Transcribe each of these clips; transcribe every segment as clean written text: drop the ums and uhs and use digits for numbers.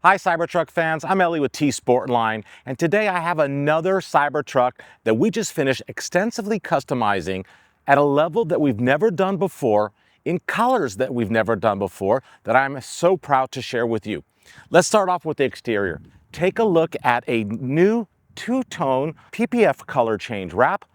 Hi Cybertruck fans, I'm Ellie with T-sportline, and today I have another Cybertruck that we just finished extensively customizing at a level that we've never done before, in colors that we've never done before, that I'm so proud to share with you. Let's start off with the exterior. Take a look at a new two-tone PPF color change wrap,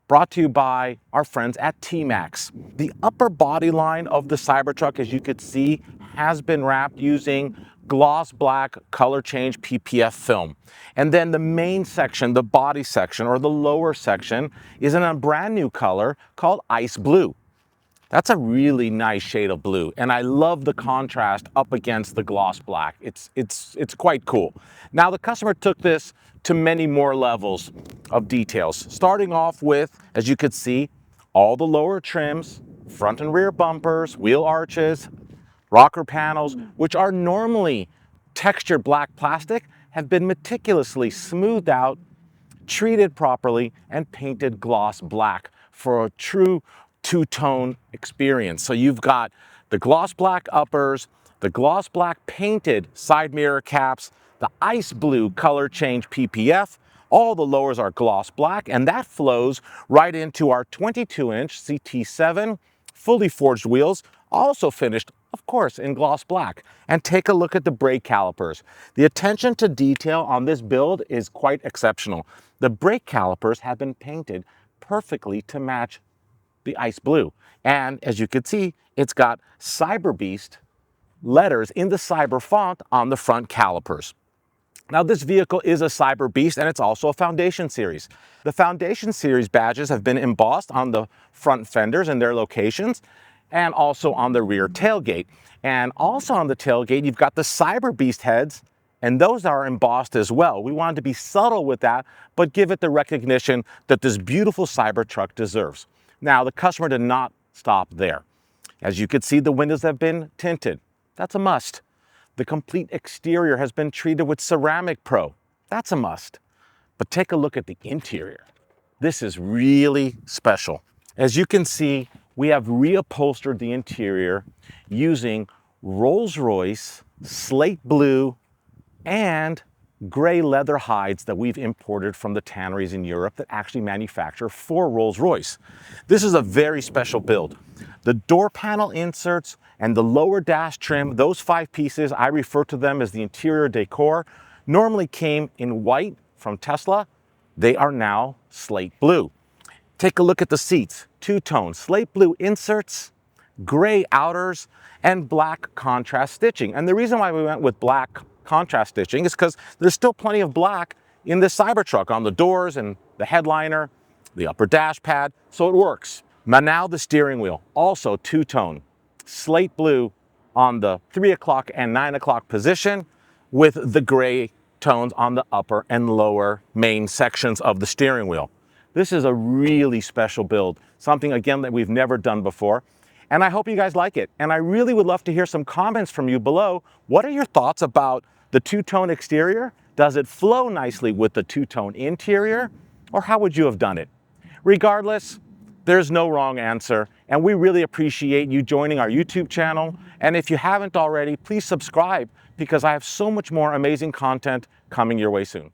brought to you by our friends at TMaxx. The upper body line of the Cybertruck, as you could see, has been wrapped using gloss black color change PPF film. And then the main section, the body section or the lower section, is in a brand new color called ice blue. That's a really nice shade of blue, and I love the contrast up against the gloss black. It's quite cool. Now the customer took this to many more levels of details, starting off with, as you could see, all the lower trims, front and rear bumpers, wheel arches, rocker panels, which are normally textured black plastic, have been meticulously smoothed out, treated properly, and painted gloss black for a true two-tone experience. So you've got the gloss black uppers, the gloss black painted side mirror caps, the ice blue color change PPF, all the lowers are gloss black, and that flows right into our 22-inch CT7 fully forged wheels, also finished, of course, in gloss black. And take a look at the brake calipers. The attention to detail on this build is quite exceptional. The brake calipers have been painted perfectly to match the ice blue. And as you can see, it's got Cyber Beast letters in the Cyber font on the front calipers. Now this vehicle is a Cyber Beast, and it's also a Foundation Series. The Foundation Series badges have been embossed on the front fenders and their locations, and also on the rear tailgate. And also on the tailgate, you've got the Cyber Beast heads, and those are embossed as well. We wanted to be subtle with that, but give it the recognition that this beautiful Cybertruck deserves. Now, the customer did not stop there. As you can see, the windows have been tinted. That's a must. The complete exterior has been treated with Ceramic Pro. That's a must. But take a look at the interior. This is really special. As you can see, we have reupholstered the interior using Rolls-Royce slate blue and gray leather hides that we've imported from the tanneries in Europe that actually manufacture for Rolls-Royce. This is a very special build. The door panel inserts and the lower dash trim, those 5 pieces, I refer to them as the interior decor, normally came in white from Tesla. They are now slate blue. Take a look at the seats. Two-tone slate blue inserts, gray outers, and black contrast stitching. And the reason why we went with black contrast stitching is because there's still plenty of black in this Cybertruck on the doors and the headliner, the upper dash pad, so it works. Now the steering wheel, also two-tone, slate blue on the 3 o'clock and 9 o'clock position, with the gray tones on the upper and lower main sections of the steering wheel. This is a really special build, something again that we've never done before. And I hope you guys like it. And I really would love to hear some comments from you below. What are your thoughts about the two-tone exterior? Does it flow nicely with the two-tone interior? Or how would you have done it? Regardless, there's no wrong answer. And we really appreciate you joining our YouTube channel. And if you haven't already, please subscribe, because I have so much more amazing content coming your way soon.